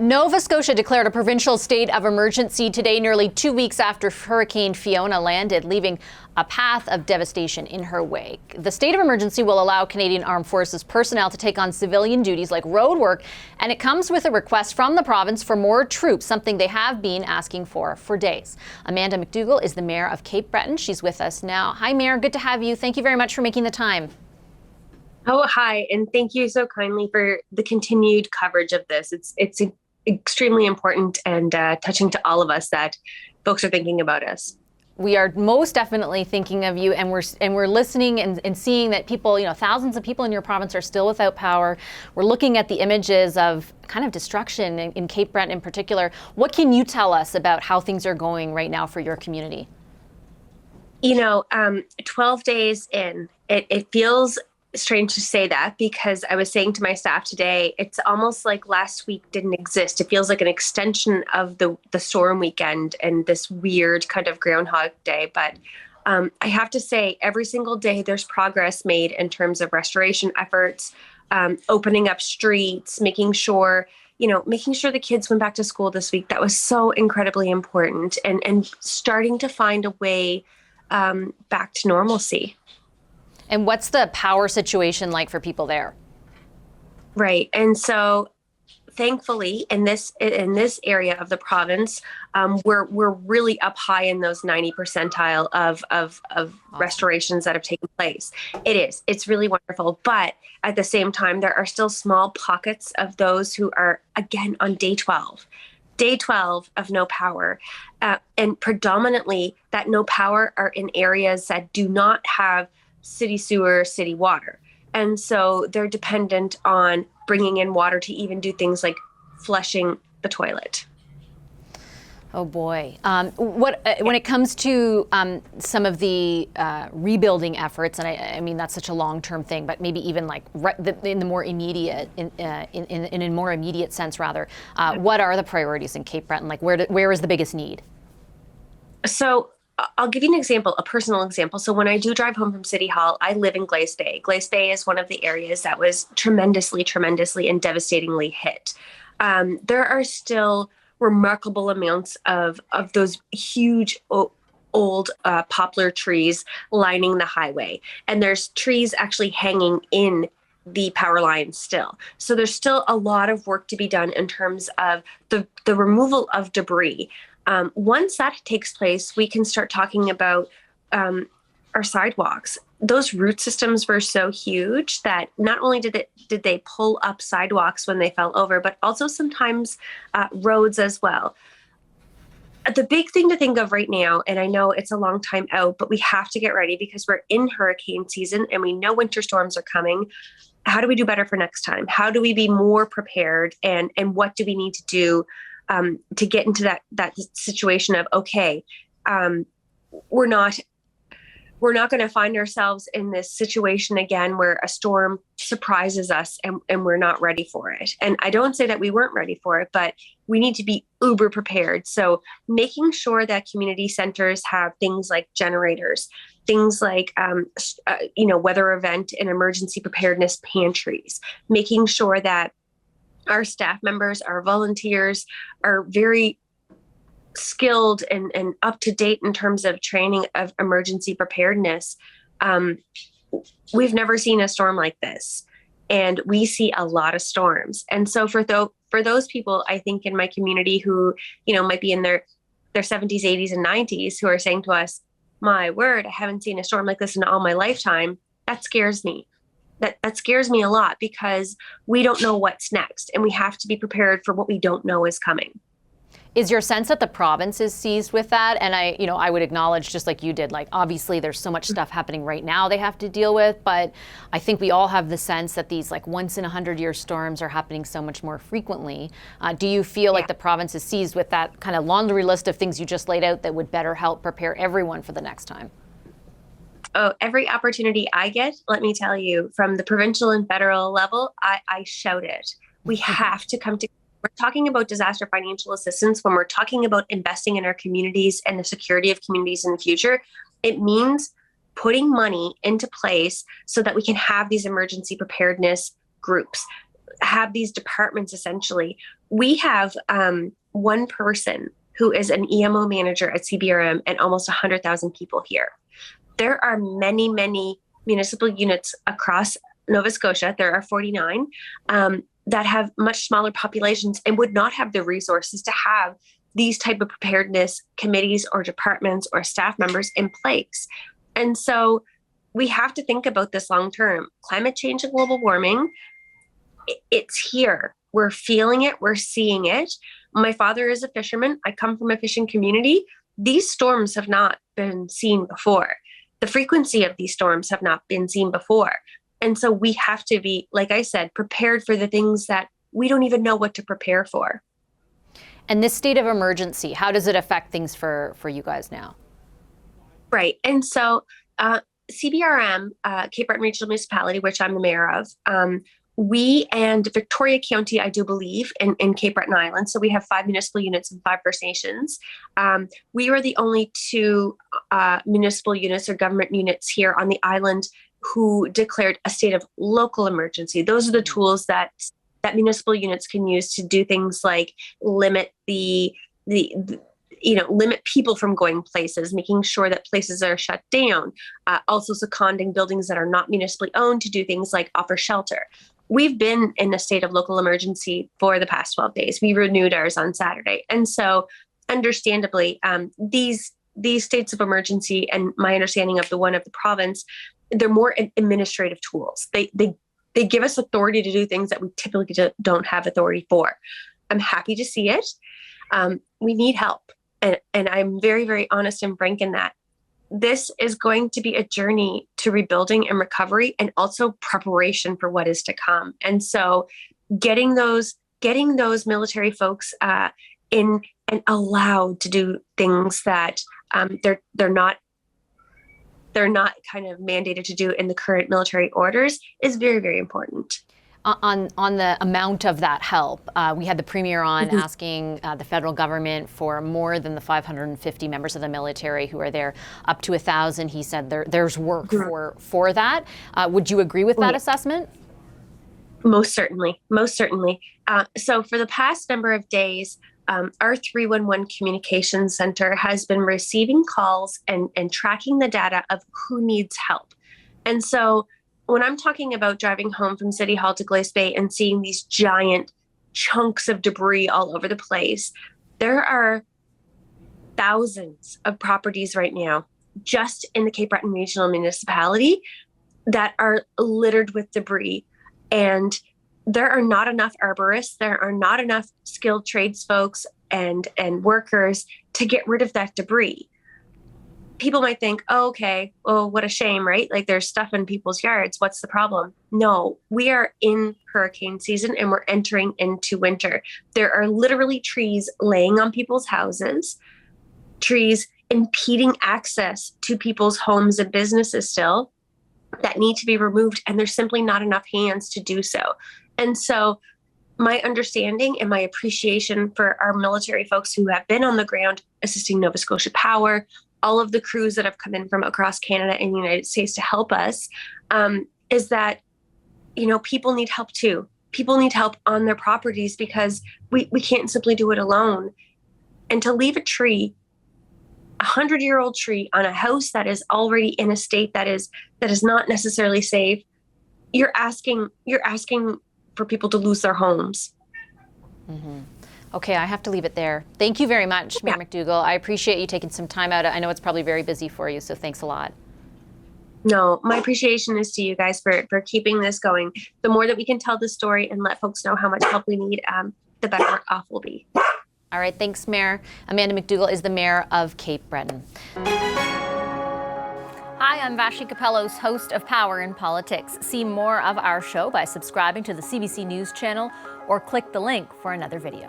Nova Scotia declared a provincial state of emergency today, nearly 2 weeks after Hurricane Fiona landed, leaving a path of devastation in her wake. The state of emergency will allow Canadian Armed Forces personnel to take on civilian duties like road work, and it comes with a request from the province for more troops, something they have been asking for days. Amanda McDougall is the mayor of Cape Breton. She's with us now. Hi, Mayor. Good to have you. Thank you very much for making the time. Oh, hi. And thank you so kindly for the continued coverage of this. It's extremely important and touching to all of us that folks are thinking about us. We are most definitely thinking of you, and we're listening and seeing that people, thousands of people in your province are still without power. We're looking at the images of kind of destruction in Cape Breton in particular. What can you tell us about how things are going right now for your community? 12 days in, it feels strange to say that, because I was saying to my staff today, it's almost like last week didn't exist. It feels like an extension of the storm weekend and this weird kind of Groundhog Day. But I have to say, every single day there's progress made in terms of restoration efforts, opening up streets, making sure the kids went back to school this week. That was so incredibly important, and starting to find a way back to normalcy. And what's the power situation like for people there? Right. And so thankfully in this area of the province, we're really up high in those 90 percentile of restorations that have taken place. It's really wonderful. But at the same time, there are still small pockets of those who are, again, on day 12 of no power. And predominantly that no power are in areas that do not have city sewer, city water. And so they're dependent on bringing in water to even do things like flushing the toilet. Oh boy. When it comes to some of the rebuilding efforts, and I mean that's such a long-term thing, but maybe even like in the more immediate, in a more immediate sense rather, what are the priorities in Cape Breton? Like where is the biggest need? So I'll give you an example, a personal example. So when I do drive home from City Hall, I live in Glace Bay. Glace Bay is one of the areas that was tremendously and devastatingly hit. There are still remarkable amounts of those huge old poplar trees lining the highway. And there's trees actually hanging in the power lines still. So there's still a lot of work to be done in terms of the removal of debris. Once that takes place, we can start talking about our sidewalks. Those root systems were so huge that not only did they pull up sidewalks when they fell over, but also sometimes roads as well. The big thing to think of right now, and I know it's a long time out, but we have to get ready because we're in hurricane season and we know winter storms are coming. How do we do better for next time? How do we be more prepared? And what do we need to do to get into that situation of, okay, we're not going to find ourselves in this situation again where a storm surprises us and we're not ready for it. And I don't say that we weren't ready for it, but we need to be uber prepared. So making sure that community centers have things like generators, things like, weather event and emergency preparedness pantries, making sure that our staff members, our volunteers are very skilled and up to date in terms of training of emergency preparedness. We've never seen a storm like this, and we see a lot of storms. And so for those people, I think in my community who, might be in their 70s, 80s, and 90s, who are saying to us, my word, I haven't seen a storm like this in all my lifetime, that scares me. That scares me a lot because we don't know what's next, and we have to be prepared for what we don't know is coming. Is your sense that the province is seized with that? And I would acknowledge, just like you did, like obviously there's so much stuff happening right now they have to deal with, but I think we all have the sense that these like once in 100-year storms are happening so much more frequently. Do you feel like the province is seized with that kind of laundry list of things you just laid out that would better help prepare everyone for the next time? Oh, every opportunity I get, let me tell you, from the provincial and federal level, I shout it. We have to come together. We're talking about disaster financial assistance. When we're talking about investing in our communities and the security of communities in the future, it means putting money into place so that we can have these emergency preparedness groups. have these departments essentially. We have one person who is an EMO manager at CBRM and almost 100,000 people here. There are many, many municipal units across Nova Scotia. There are 49 that have much smaller populations and would not have the resources to have these type of preparedness committees or departments or staff members in place. And so we have to think about this long term. Climate change and global warming, it's here. We're feeling it. We're seeing it. My father is a fisherman. I come from a fishing community. These storms have not been seen before. The frequency of these storms have not been seen before. And so we have to be, like I said, prepared for the things that we don't even know what to prepare for. And this state of emergency, how does it affect things for you guys now? Right. And so CBRM, Cape Breton Regional Municipality, which I'm the mayor of, we and Victoria County, I do believe, in Cape Breton Island. So we have 5 municipal units and 5 First Nations. We were the only 2 municipal units or government units here on the island who declared a state of local emergency. Those are the tools that municipal units can use to do things like limit limit people from going places, making sure that places are shut down, also seconding buildings that are not municipally owned to do things like offer shelter. We've been in a state of local emergency for the past 12 days. We renewed ours on Saturday. And so understandably, these states of emergency, and my understanding of the one of the province, they're more administrative tools. They give us authority to do things that we typically don't have authority for. I'm happy to see it. We need help. And I'm very, very honest and frank in that. This is going to be a journey to rebuilding and recovery, and also preparation for what is to come. And so getting those military folks in and allowed to do things that they're not kind of mandated to do in the current military orders is very, very important. On the amount of that help, we had the Premier on asking the federal government for more than the 550 members of the military who are there, up to 1,000. He said there's work for that. Would you agree with that assessment? Most certainly. So for the past number of days, our 311 Communications Center has been receiving calls and tracking the data of who needs help. And so when I'm talking about driving home from City Hall to Glace Bay and seeing these giant chunks of debris all over the place, there are thousands of properties right now just in the Cape Breton Regional Municipality that are littered with debris. And there are not enough arborists, there are not enough skilled trades folks and workers to get rid of that debris. People might think, oh, okay, well, what a shame, right? Like there's stuff in people's yards. What's the problem? No, we are in hurricane season and we're entering into winter. There are literally trees laying on people's houses, trees impeding access to people's homes and businesses still that need to be removed. And there's simply not enough hands to do so. And so my understanding and my appreciation for our military folks who have been on the ground assisting Nova Scotia Power, all of the crews that have come in from across Canada and the United States to help us, is that, people need help too. People need help on their properties because we can't simply do it alone. And to leave a tree, 100-year-old tree on a house that is already in a state that is not necessarily safe, you're asking for people to lose their homes. Mm-hmm. Okay, I have to leave it there. Thank you very much, Mayor McDougall. I appreciate you taking some time out. I know it's probably very busy for you, so thanks a lot. No, my appreciation is to you guys for keeping this going. The more that we can tell the story and let folks know how much help we need, the better off we'll be. All right, thanks, Mayor. Amanda McDougall is the mayor of Cape Breton. Hi, I'm Vashi Capellos, host of Power in Politics. See more of our show by subscribing to the CBC News channel or click the link for another video.